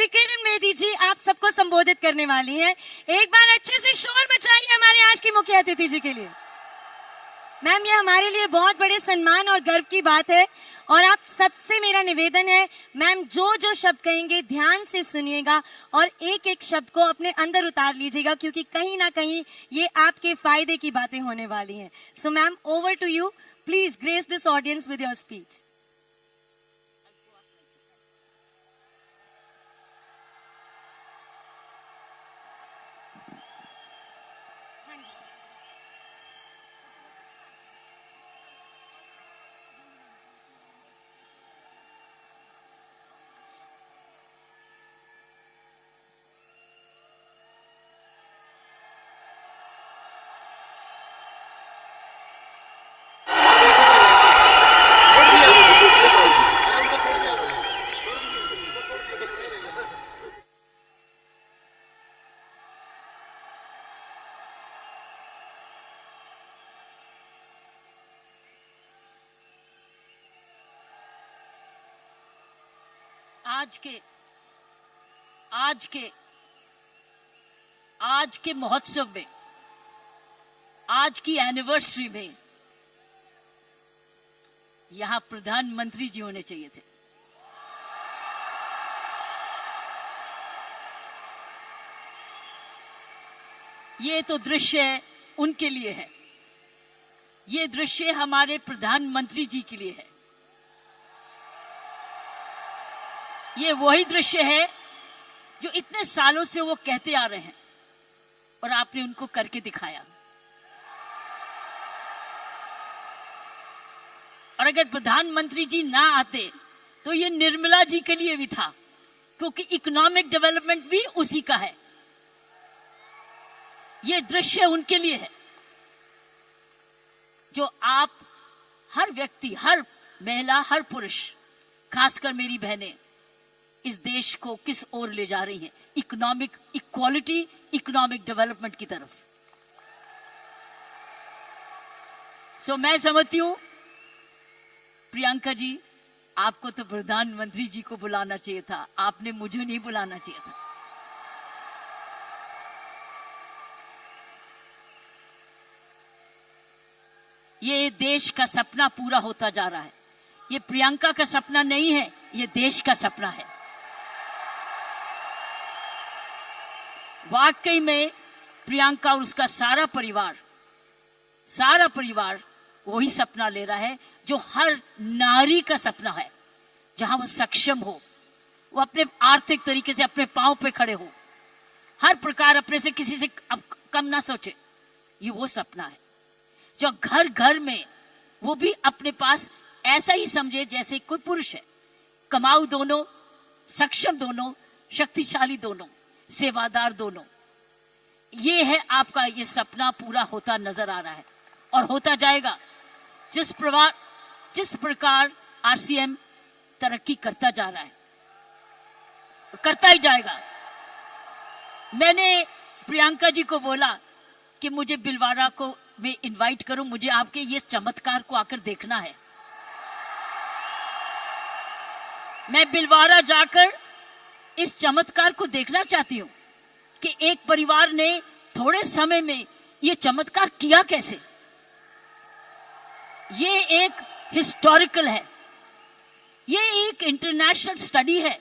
किरण बेदी जी आप सबको संबोधित करने वाली हैं। एक बार अच्छे से शोर मचाइए हमारे आज की मुख्य अतिथि जी के लिए। मैम, ये हमारे लिए बहुत बड़े सम्मान और गर्व की बात है और आप सबसे मेरा निवेदन है, मैम जो जो शब्द कहेंगे ध्यान से सुनिएगा और एक एक शब्द को अपने अंदर उतार लीजिएगा, क्योंकि कहीं ना कहीं ये आपके फायदे की बातें होने वाली हैं। So ma'am, over to you, please grace this audience with your speech. आज के महोत्सव में, आज की एनिवर्सरी में यहां प्रधानमंत्री जी होने चाहिए थे। ये तो दृश्य उनके लिए है, ये दृश्य हमारे प्रधानमंत्री जी के लिए है। ये वही दृश्य है जो इतने सालों से वो कहते आ रहे हैं और आपने उनको करके दिखाया। और अगर प्रधानमंत्री जी ना आते तो ये निर्मला जी के लिए भी था, क्योंकि इकोनॉमिक डेवलपमेंट भी उसी का है। ये दृश्य उनके लिए है जो आप हर व्यक्ति, हर महिला, हर पुरुष, खासकर मेरी बहनें इस देश को किस ओर ले जा रही हैं, इकोनॉमिक इक्वालिटी, इकोनॉमिक डेवलपमेंट की तरफ। सो मैं समझती हूं प्रियंका जी, आपको तो प्रधानमंत्री जी को बुलाना चाहिए था, आपने मुझे नहीं बुलाना चाहिए था। ये देश का सपना पूरा होता जा रहा है। ये प्रियंका का सपना नहीं है, ये देश का सपना है। वाकई में प्रियंका और उसका सारा परिवार वही सपना ले रहा है जो हर नारी का सपना है, जहां वो सक्षम हो, वो अपने आर्थिक तरीके से अपने पांव पे खड़े हो, हर प्रकार अपने से किसी से कम ना सोचे। ये वो सपना है जो घर घर में वो भी अपने पास ऐसा ही समझे जैसे कोई पुरुष है। कमाऊ दोनों, सक्षम दोनों, शक्तिशाली दोनों, सेवादार दोनों। ये है आपका, ये सपना पूरा होता नजर आ रहा है और होता जाएगा। जिस प्रकार आरसीएम तरक्की करता जा रहा है, करता ही जाएगा। मैंने प्रियंका जी को बोला कि मुझे बिलवाड़ा को मैं इनवाइट करूं, मुझे आपके ये चमत्कार को आकर देखना है। मैं बिलवाड़ा जाकर इस चमत्कार को देखना चाहती हूं कि एक परिवार ने थोड़े समय में ये चमत्कार किया कैसे। ये एक हिस्टोरिकल है, ये एक इंटरनेशनल स्टडी है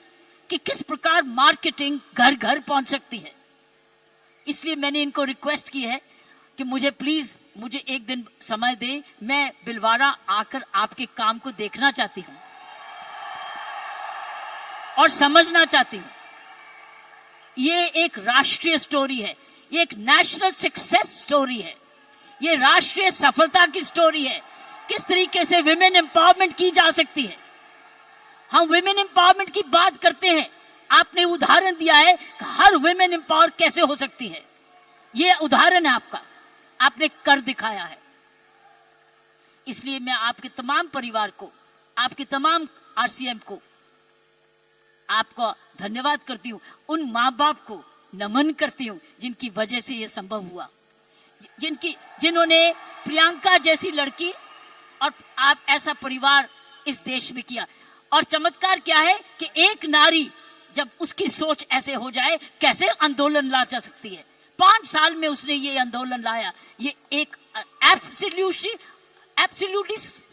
कि किस प्रकार मार्केटिंग घर घर पहुंच सकती है। इसलिए मैंने इनको रिक्वेस्ट की है कि मुझे प्लीज, मुझे एक दिन समय दे, मैं बिलवाड़ा आकर आपके काम को देखना चाहती हूं और समझना चाहती हूं। ये एक राष्ट्रीय स्टोरी है, ये एक नेशनल सक्सेस स्टोरी है, ये राष्ट्रीय सफलता की स्टोरी है। किस तरीके से विमेन एम्पावरमेंट की जा सकती है। हम विमेन एम्पावरमेंट की बात करते हैं, आपने उदाहरण दिया है कि हर विमेन एम्पावर कैसे हो सकती है। ये उदाहरण है आपका, आपने कर दिखाया है। इसलिए मैं आपके तमाम परिवार को, आपके तमाम आरसीएम को, आपको धन्यवाद करती हूं। उन माँ बाप को नमन करती हूं जिनकी वजह से यह संभव हुआ, जिन्होंने प्रियंका जैसी लड़की और आप ऐसा परिवार इस देश में किया। और चमत्कार क्या है कि एक नारी जब उसकी सोच ऐसे हो जाए, कैसे आंदोलन ला जा सकती है। 5 साल में उसने ये आंदोलन लाया। ये एक एब्सोल्युटली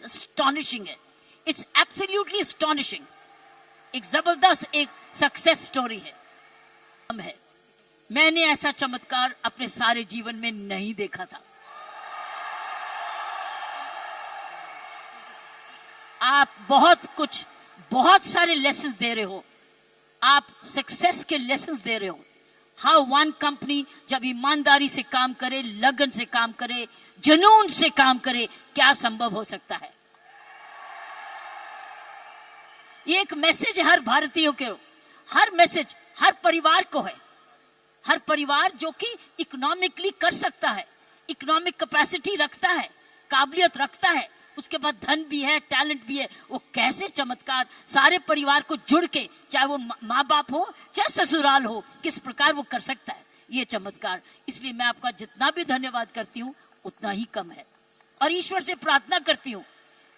एस्टॉनिशिंग है। It's absolutely astonishing. एक जबरदस्त एक सक्सेस स्टोरी है। मैंने ऐसा चमत्कार अपने सारे जीवन में नहीं देखा था। आप बहुत सारे लेसन्स दे रहे हो। आप सक्सेस के लेसन्स दे रहे हो। हाउ वन कंपनी जब ईमानदारी से काम करे, लगन से काम करे, जुनून से काम करे, क्या संभव हो सकता है। ये एक मैसेज हर भारतीयों के, हर मैसेज हर परिवार को है। हर परिवार जो कि इकोनॉमिकली कर सकता है, इकोनॉमिक कैपेसिटी रखता है, काबिलियत रखता है, उसके बाद धन भी है, टैलेंट भी है, वो कैसे चमत्कार सारे परिवार को जुड़ के, चाहे वो माँ बाप हो चाहे ससुराल हो, किस प्रकार वो कर सकता है ये चमत्कार। इसलिए मैं आपका जितना भी धन्यवाद करती हूँ उतना ही कम है। और ईश्वर से प्रार्थना करती हूँ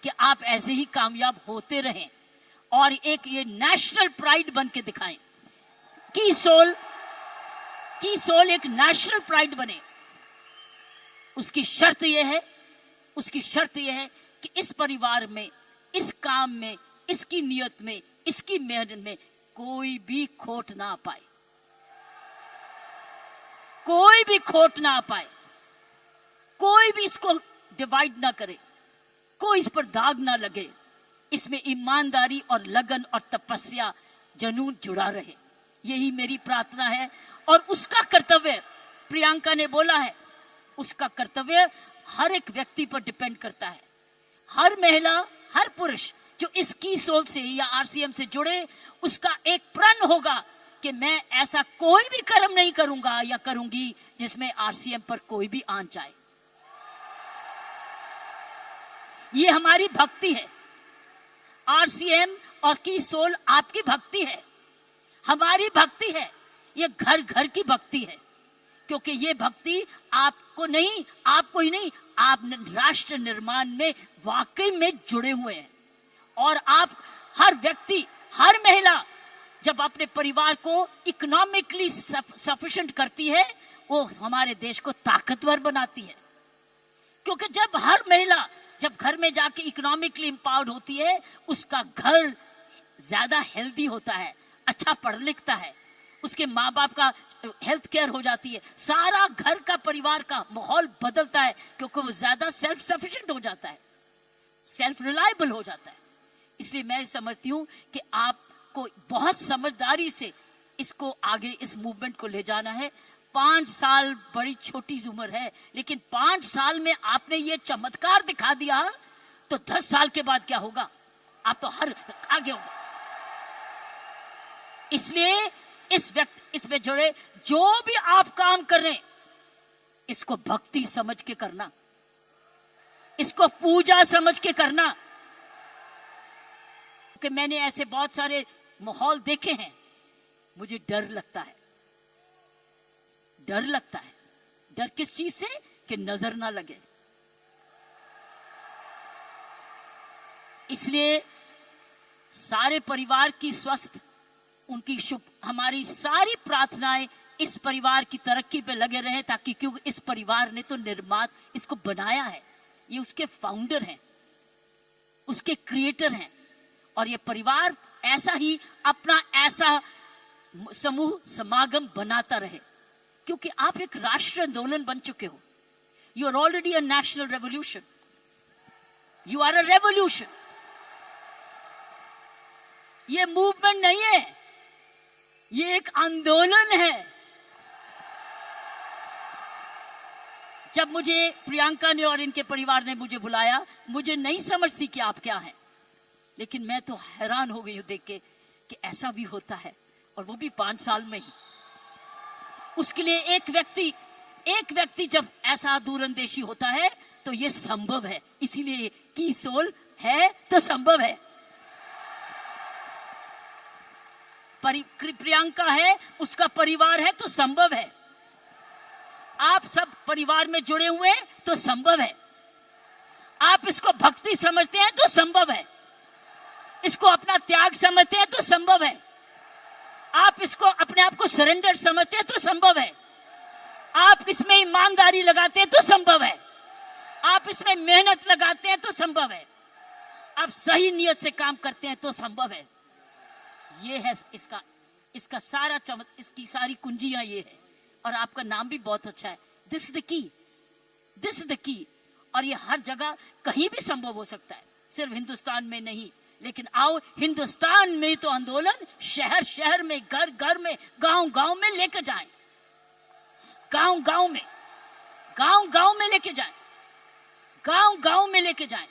कि आप ऐसे ही कामयाब होते रहें और एक ये नेशनल प्राइड बन के दिखाएं। की सोल एक नेशनल प्राइड बने। उसकी शर्त यह है कि इस परिवार में, इस काम में, इसकी नियत में, इसकी मेहनत में कोई भी खोट ना पाए, कोई भी खोट ना पाए, कोई भी इसको डिवाइड ना करे, कोई इस पर दाग ना लगे। इसमें ईमानदारी और लगन और तपस्या, जुनून जुड़ा रहे। यही मेरी प्रार्थना है। और उसका कर्तव्य, प्रियंका ने बोला है, उसका कर्तव्य हर एक व्यक्ति पर डिपेंड करता है। हर महिला, हर पुरुष जो इस की सोल से या आरसीएम से जुड़े, उसका एक प्रण होगा कि मैं ऐसा कोई भी कर्म नहीं करूंगा या करूंगी जिसमें आरसीएम पर कोई भी आंच आए। ये हमारी भक्ति है। आरसीएम और की सोल आपकी भक्ति है, हमारी भक्ति है। ये घर घर की भक्ति है, क्योंकि ये भक्ति आपको ही नहीं, आप राष्ट्र निर्माण में वाकई में जुड़े हुए हैं। और आप हर व्यक्ति, हर महिला जब अपने परिवार को इकोनॉमिकली सफिशिएंट करती है, वो हमारे देश को ताकतवर बनाती है। क्योंकि जब हर महिला जब घर में जाके इकोनॉमिकली एम्पावर्ड होती है, उसका घर ज्यादा हेल्दी होता है, अच्छा पढ़ लिखता है, उसके माँ बाप का हेल्थ केयर हो जाती है, सारा घर का परिवार का माहौल बदलता है, क्योंकि वो ज्यादा सेल्फ सफिशिएंट हो जाता है, सेल्फ रिलायबल हो जाता है। इसलिए मैं समझती हूँ कि आपको बहुत समझदारी से इसको आगे, इस मूवमेंट को ले जाना है। 5 साल बड़ी छोटी उम्र है, लेकिन 5 साल में आपने ये चमत्कार दिखा दिया, तो 10 साल के बाद क्या होगा, आप तो हर आगे होगा। इसलिए इसमें जुड़े जो भी आप काम कर रहे हैं, इसको भक्ति समझ के करना, इसको पूजा समझ के करना। कि मैंने ऐसे बहुत सारे माहौल देखे हैं, मुझे डर लगता है। डर किस चीज से, कि नजर ना लगे। इसलिए सारे परिवार की स्वस्थ, उनकी शुभ, हमारी सारी प्रार्थनाएं इस परिवार की तरक्की पे लगे रहे, ताकि क्योंकि इस परिवार ने तो निर्माण इसको बनाया है, ये उसके फाउंडर हैं, उसके क्रिएटर हैं। और ये परिवार ऐसा ही अपना ऐसा समूह समागम बनाता रहे, क्योंकि आप एक राष्ट्र आंदोलन बन चुके हो। You are already a national revolution, you are a revolution. ये मूवमेंट नहीं है, ये एक आंदोलन है। जब मुझे प्रियंका ने और इनके परिवार ने मुझे बुलाया, मुझे नहीं समझती कि आप क्या हैं, लेकिन मैं तो हैरान हो गई हूं देख के कि ऐसा भी होता है, और वो भी 5 साल में ही। उसके लिए एक व्यक्ति जब ऐसा दूरंदेशी होता है तो ये संभव है। इसीलिए की सोल है तो संभव है। प्रियंका है, उसका परिवार है तो संभव है। आप सब परिवार में जुड़े हुए हैं तो संभव है। आप इसको भक्ति समझते हैं तो संभव है। इसको अपना त्याग समझते हैं तो संभव है। आप इसको अपने आप को सरेंडर समझते हैं तो संभव है। आप इसमें ईमानदारी लगाते हैं तो संभव है। आप इसमें मेहनत लगाते हैं तो संभव है। आप सही नियत से काम करते हैं तो संभव है। ये है इसका सारा इसकी सारी कुंजियां ये है। और आपका नाम भी बहुत अच्छा है, this is the key, this is the key. और ये हर जगह कहीं भी संभव हो सकता है, सिर्फ हिंदुस्तान में नहीं। लेकिन आओ हिंदुस्तान में तो आंदोलन शहर शहर में, घर घर में, गांव गांव में लेकर जाएं, गांव गांव में, गांव गांव में लेके जाएं, गांव गांव में लेके जाएं,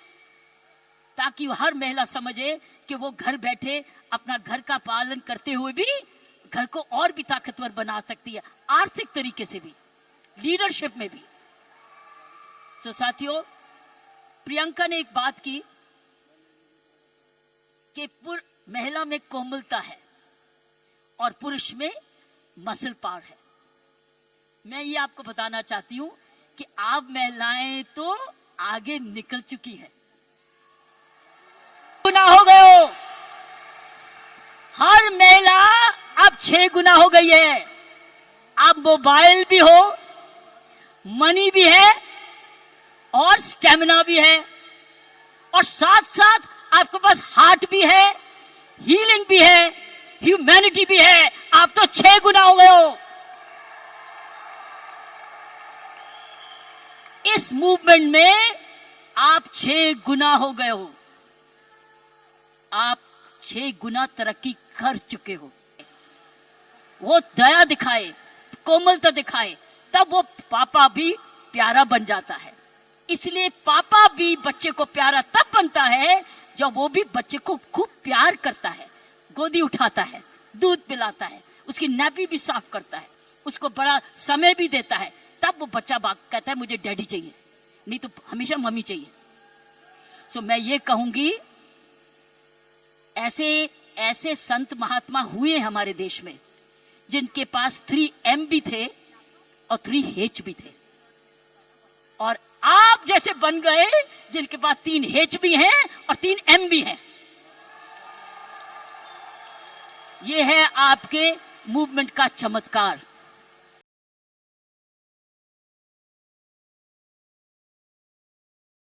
ताकि हर महिला समझे कि वो घर बैठे अपना घर का पालन करते हुए भी घर को और भी ताकतवर बना सकती है, आर्थिक तरीके से भी, लीडरशिप में भी। सो साथियों, प्रियंका ने एक बात की कि महिला में कोमलता है और पुरुष में मसल पावर है। मैं ये आपको बताना चाहती हूं कि आप महिलाएं तो आगे निकल चुकी हैं, गुना हो गए हो। हर महिला अब 6 गुना हो गई है। अब मोबाइल भी हो, मनी भी है और स्टेमिना भी है, और साथ साथ आपके पास हार्ट भी है, हीलिंग भी है, ह्यूमैनिटी भी है। आप तो 6 गुना हो गए हो। इस मूवमेंट में आप 6 गुना हो गए हो। आप 6 गुना तरक्की कर चुके हो। वो दया दिखाए, कोमलता दिखाए, तब वो पापा भी प्यारा बन जाता है। इसलिए पापा भी बच्चे को प्यारा तब बनता है जब वो भी बच्चे को खूब प्यार करता है, गोदी उठाता है, दूध पिलाता है, उसकी नैपी भी साफ करता है, उसको बड़ा समय भी देता है। तब वो बच्चा कहता है मुझे डैडी चाहिए, नहीं तो हमेशा मम्मी चाहिए। सो मैं ये कहूंगी, ऐसे संत महात्मा हुए हमारे देश में जिनके पास 3M भी थे और 3H भी थे, और आप जैसे बन गए जिनके पास 3H भी हैं और 3M भी हैं। ये है आपके मूवमेंट का चमत्कार।